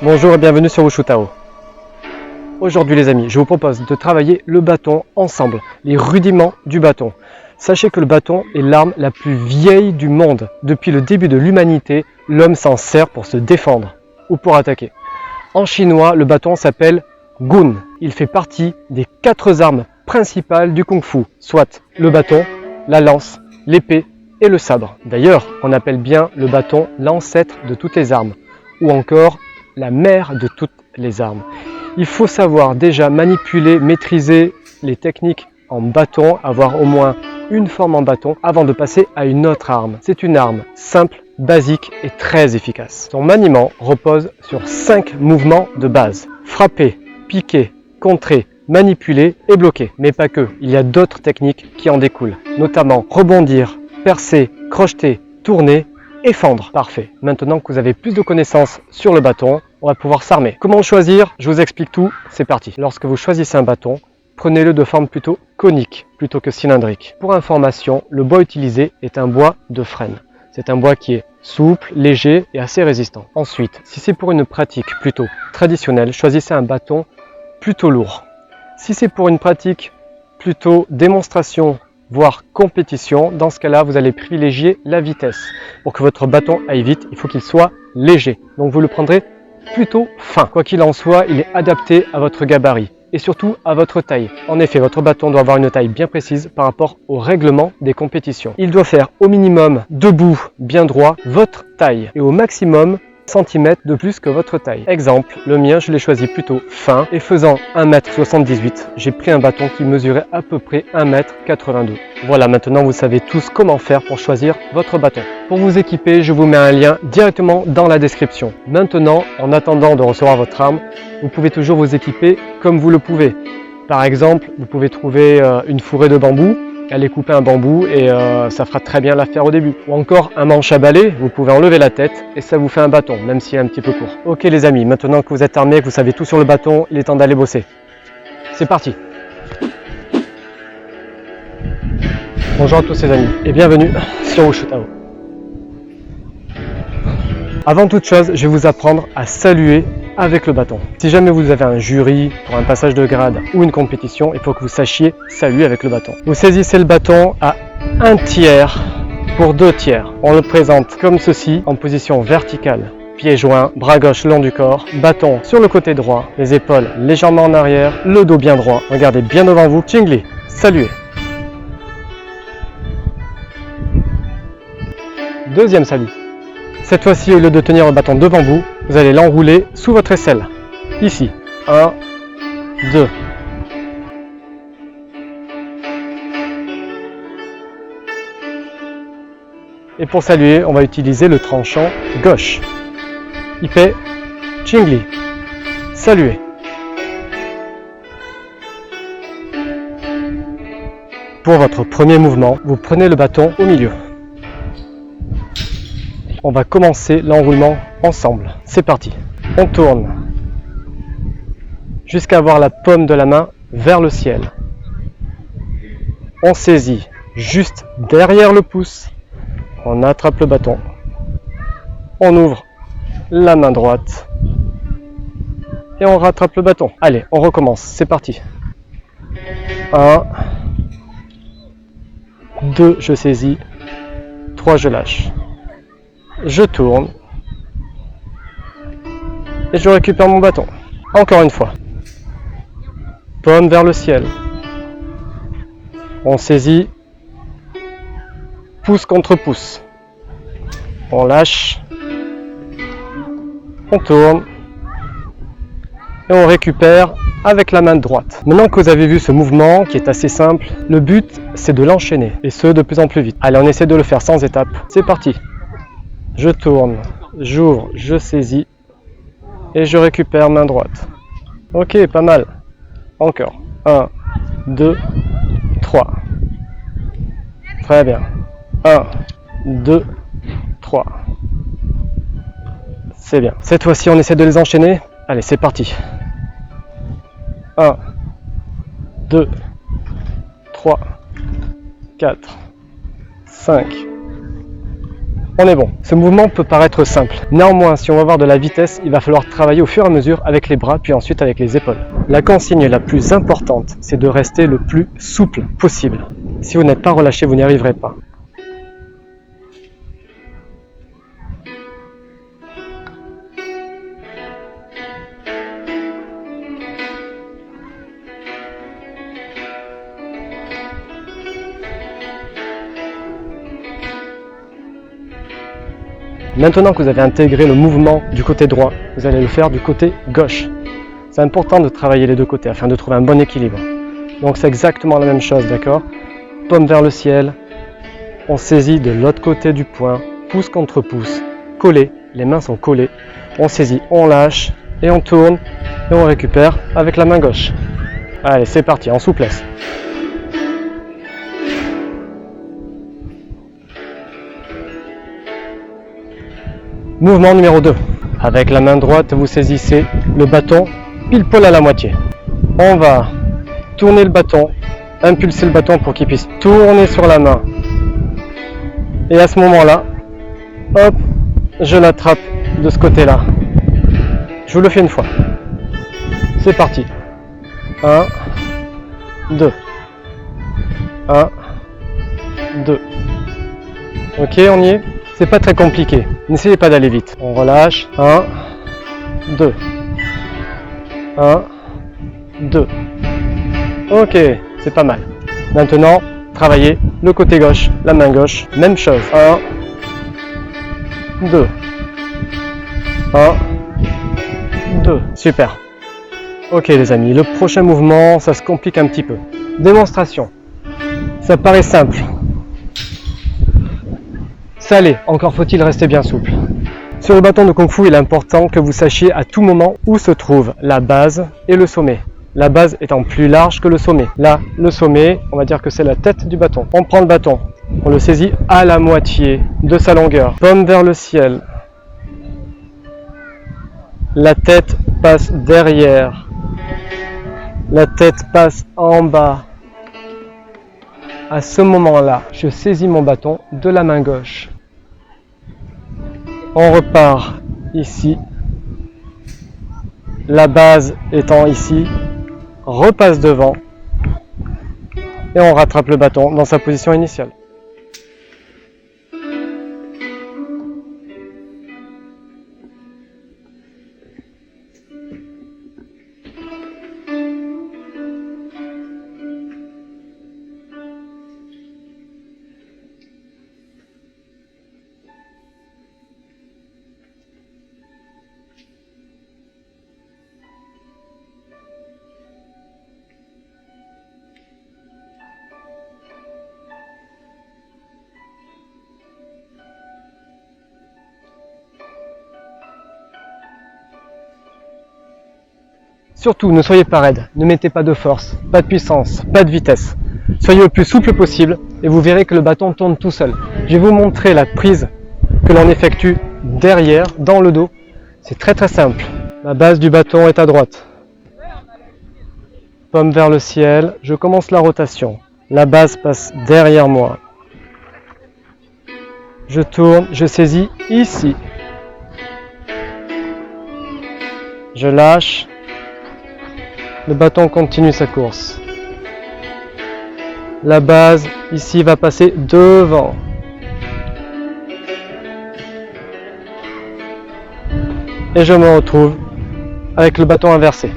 Bonjour et bienvenue sur Wushu Tao. Aujourd'hui les amis, je vous propose de travailler le bâton ensemble, les rudiments du bâton. Sachez que le bâton est l'arme la plus vieille du monde. Depuis le début de l'humanité, l'homme s'en sert pour se défendre ou pour attaquer. En chinois, le bâton s'appelle Gun. Il fait partie des 4 armes principales du Kung Fu, soit le bâton, la lance, l'épée et le sabre. D'ailleurs, on appelle bien le bâton l'ancêtre de toutes les armes, ou encore la mère de toutes les armes. Il faut savoir déjà manipuler, maîtriser les techniques en bâton, avoir au moins une forme en bâton avant de passer à une autre arme. C'est une arme simple, basique et très efficace. Son maniement repose sur 5 mouvements de base. Frapper, piquer, contrer, manipuler et bloquer. Mais pas que, il y a d'autres techniques qui en découlent, notamment rebondir, percer, crocheter, tourner et fendre. Parfait. Maintenant que vous avez plus de connaissances sur le bâton, on va pouvoir s'armer. Comment choisir? Je vous explique tout, c'est parti. Lorsque vous choisissez un bâton, prenez-le de forme plutôt conique plutôt que cylindrique. Pour information, le bois utilisé est un bois de frêne. C'est un bois qui est souple, léger et assez résistant. Ensuite, si c'est pour une pratique plutôt traditionnelle, choisissez un bâton plutôt lourd. Si c'est pour une pratique plutôt démonstration, voire compétition, dans ce cas-là, vous allez privilégier la vitesse. Pour que votre bâton aille vite, il faut qu'il soit léger. Donc vous le prendrez plutôt fin. Quoi qu'il en soit, il est adapté à votre gabarit et surtout à votre taille. En effet, votre bâton doit avoir une taille bien précise par rapport au règlement des compétitions. Il doit faire au minimum debout, bien droit, votre taille et au maximum centimètres de plus que votre taille. Exemple, le mien, je l'ai choisi plutôt fin et faisant 1,78 m, j'ai pris un bâton qui mesurait à peu près 1,82 m. Voilà, maintenant vous savez tous comment faire pour choisir votre bâton. Pour vous équiper, je vous mets un lien directement dans la description. Maintenant, en attendant de recevoir votre arme, vous pouvez toujours vous équiper comme vous le pouvez. Par exemple, vous pouvez trouver une fourrée de bambou, allez couper un bambou et ça fera très bien l'affaire au début. Ou encore un manche à balai, vous pouvez enlever la tête et ça vous fait un bâton, même s'il est un petit peu court. Ok les amis, maintenant que vous êtes armés, que vous savez tout sur le bâton, il est temps d'aller bosser. C'est parti. Bonjour à tous les amis et bienvenue sur Wushu Tao. Avant toute chose, je vais vous apprendre à saluer avec le bâton. Si jamais vous avez un jury pour un passage de grade ou une compétition, il faut que vous sachiez saluer avec le bâton. Vous saisissez le bâton à 1/3 pour 2/3. On le présente comme ceci, en position verticale. Pieds joints, bras gauche le long du corps, bâton sur le côté droit, les épaules légèrement en arrière, le dos bien droit. Regardez bien devant vous, Chingli, saluez. Deuxième salut. Cette fois-ci, au lieu de tenir le bâton devant vous, vous allez l'enrouler sous votre aisselle. Ici. 1, 2. Et pour saluer, on va utiliser le tranchant gauche. Ipe, Chingli. Saluer. Pour votre premier mouvement, vous prenez le bâton au milieu. On va commencer l'enroulement ensemble. C'est parti. On tourne jusqu'à avoir la paume de la main vers le ciel. On saisit juste derrière le pouce. On attrape le bâton. On ouvre la main droite. Et on rattrape le bâton. Allez, on recommence. C'est parti. 1, 2, je saisis. 3, je lâche. Je tourne et je récupère mon bâton. Encore une fois. Paume vers le ciel. On saisit. Pouce contre pouce. On lâche. On tourne. et on récupère avec la main droite. Maintenant que vous avez vu ce mouvement qui est assez simple, le but c'est de l'enchaîner et ce de plus en plus vite. Allez, on essaie de le faire sans étape. C'est parti. Je tourne, j'ouvre, je saisis et je récupère main droite. Ok, pas mal. Encore. 1, 2, 3. Très bien. 1, 2, 3. C'est bien. Cette fois-ci, on essaie de les enchaîner. Allez, c'est parti. 1, 2, 3, 4, 5. On est bon. Ce mouvement peut paraître simple. Néanmoins, si on veut avoir de la vitesse, il va falloir travailler au fur et à mesure avec les bras, puis ensuite avec les épaules. La consigne la plus importante, c'est de rester le plus souple possible. Si vous n'êtes pas relâché, vous n'y arriverez pas. Maintenant que vous avez intégré le mouvement du côté droit, vous allez le faire du côté gauche. C'est important de travailler les deux côtés afin de trouver un bon équilibre. Donc c'est exactement la même chose, d'accord? Paume vers le ciel, on saisit de l'autre côté du poing, pouce contre pouce, collé, les mains sont collées, on saisit, on lâche et on tourne et on récupère avec la main gauche. Allez, c'est parti, en souplesse. Mouvement numéro 2. Avec la main droite, vous saisissez le bâton pile poil à la moitié. On va tourner le bâton, impulser le bâton pour qu'il puisse tourner sur la main. Et à ce moment-là, hop, je l'attrape de ce côté-là. Je vous le fais une fois. C'est parti. 1, 2. 1, 2. Ok, on y est? C'est pas très compliqué. N'essayez pas d'aller vite. On relâche. 1, 2. 1, 2. Ok, c'est pas mal. Maintenant, travaillez le côté gauche, la main gauche. Même chose. 1, 2. 1, 2. Super. Ok les amis, le prochain mouvement, ça se complique un petit peu. Démonstration. Ça paraît simple. Ça l'est, encore faut-il rester bien souple. Sur le bâton de Kung Fu, il est important que vous sachiez à tout moment où se trouve la base et le sommet. La base étant plus large que le sommet. Là, le sommet, on va dire que c'est la tête du bâton. On prend le bâton, on le saisit à la moitié de sa longueur. Paume vers le ciel. La tête passe derrière. La tête passe en bas. À ce moment-là, je saisis mon bâton de la main gauche. On repart ici. La base étant ici, repasse devant et on rattrape le bâton dans sa position initiale. Surtout, ne soyez pas raide, ne mettez pas de force, pas de puissance, pas de vitesse. Soyez le plus souple possible et vous verrez que le bâton tourne tout seul. Je vais vous montrer la prise que l'on effectue derrière, dans le dos. C'est très très simple. La base du bâton est à droite. Paume vers le ciel, je commence la rotation. La base passe derrière moi. Je tourne, je saisis ici. Je lâche. Le bâton continue sa course. La base ici va passer devant. Et je me retrouve avec le bâton inversé.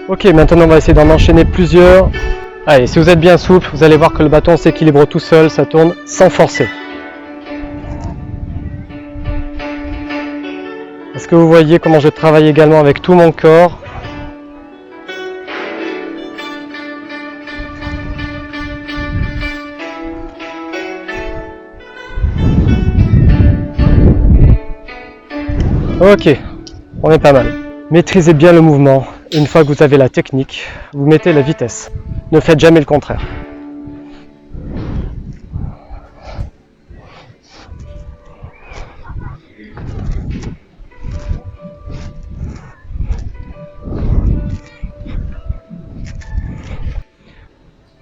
Ok, maintenant on va essayer d'en enchaîner plusieurs. Allez, si vous êtes bien souple, vous allez voir que le bâton s'équilibre tout seul, ça tourne sans forcer. Est-ce que vous voyez comment je travaille également avec tout mon corps? Ok, on est pas mal. Maîtrisez bien le mouvement. Une fois que vous avez la technique, vous mettez la vitesse. Ne faites jamais le contraire.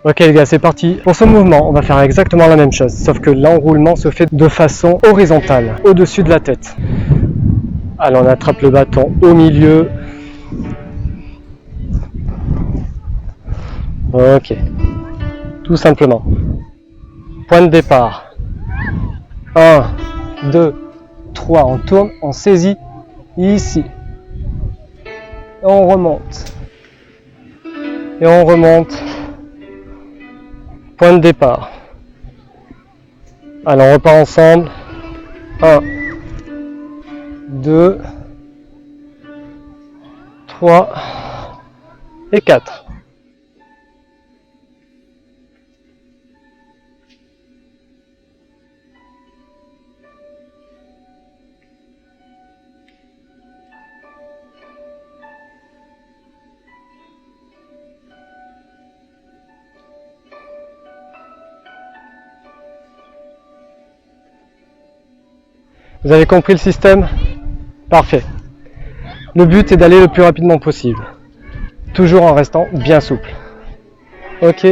Ok les gars, c'est parti. Pour ce mouvement, on va faire exactement la même chose, sauf que l'enroulement se fait de façon horizontale, au-dessus de la tête. Alors on attrape le bâton au milieu. Ok. Tout simplement. Point de départ. 1, 2, 3. On tourne, on saisit ici. Et on remonte. Et on remonte. Point de départ. Alors on repart ensemble. 1, 2, 3 et 4. Vous avez compris le système? Parfait. Le but est d'aller le plus rapidement possible. Toujours en restant bien souple. Ok.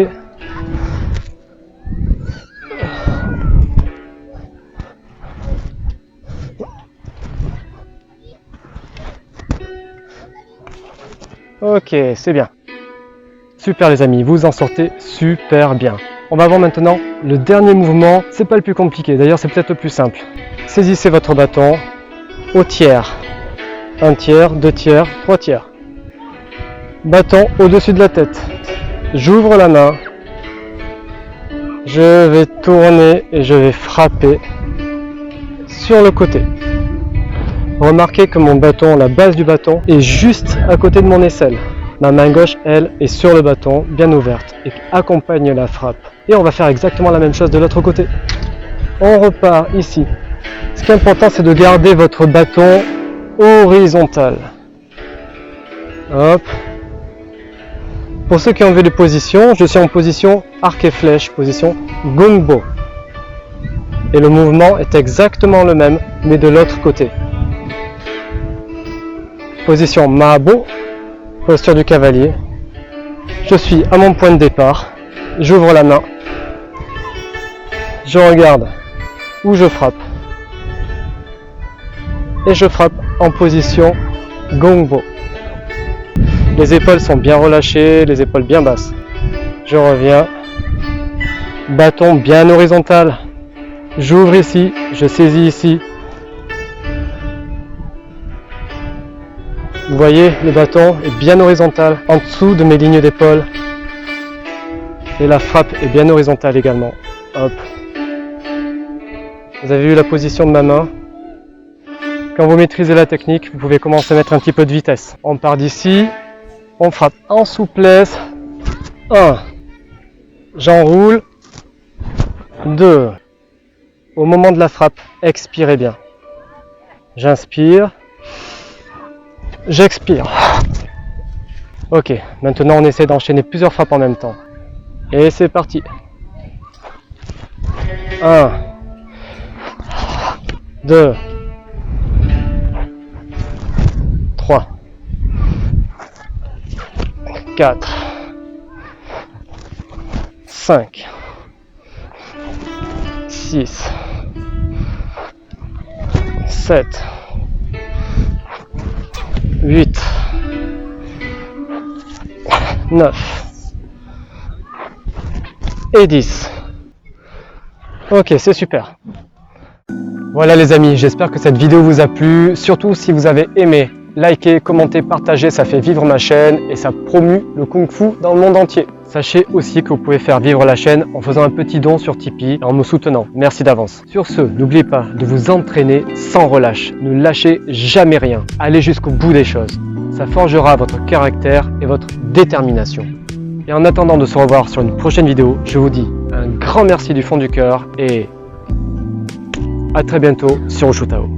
Ok, c'est bien. Super les amis, vous en sortez super bien. On va voir maintenant le dernier mouvement. C'est pas le plus compliqué, d'ailleurs c'est peut-être le plus simple. Saisissez votre bâton au tiers. 1 tiers, 2 tiers, 3 tiers. Bâton au-dessus de la tête. J'ouvre la main. Je vais tourner et je vais frapper sur le côté. Remarquez que mon bâton, la base du bâton, est juste à côté de mon aisselle. Ma main gauche, elle, est sur le bâton, bien ouverte, et accompagne la frappe. Et on va faire exactement la même chose de l'autre côté. On repart ici. Ce qui est important, c'est de garder votre bâton horizontal. Hop. Pour ceux qui ont vu les positions, je suis en position arc et flèche, position Gunbo. Et le mouvement est exactement le même, mais de l'autre côté. Position Mabo, posture du cavalier. Je suis à mon point de départ, j'ouvre la main, je regarde où je frappe. Et je frappe en position Gongbo. Les épaules sont bien relâchées, les épaules bien basses. Je reviens, bâton bien horizontal. J'ouvre ici, je saisis ici. Vous voyez, le bâton est bien horizontal, en dessous de mes lignes d'épaule. Et la frappe est bien horizontale également. Hop. Vous avez vu la position de ma main. Quand vous maîtrisez la technique, vous pouvez commencer à mettre un petit peu de vitesse. On part d'ici, on frappe en souplesse. 1. J'enroule. 2. Au moment de la frappe, expirez bien. J'inspire. J'expire. Ok, maintenant on essaie d'enchaîner plusieurs frappes en même temps. Et c'est parti. 1. 2. 3. 4. 5. 6. 7. 8. 9. Et 10. Ok, c'est super. Voilà les amis, j'espère que cette vidéo vous a plu. Surtout si vous avez aimé, likez, commentez, partagez, ça fait vivre ma chaîne et ça promue le Kung Fu dans le monde entier. Sachez aussi que vous pouvez faire vivre la chaîne en faisant un petit don sur Tipeee et en me soutenant. Merci d'avance. Sur ce, n'oubliez pas de vous entraîner sans relâche. Ne lâchez jamais rien. Allez jusqu'au bout des choses. Ça forgera votre caractère et votre détermination. Et en attendant de se revoir sur une prochaine vidéo, je vous dis un grand merci du fond du cœur et à très bientôt sur Oshutao.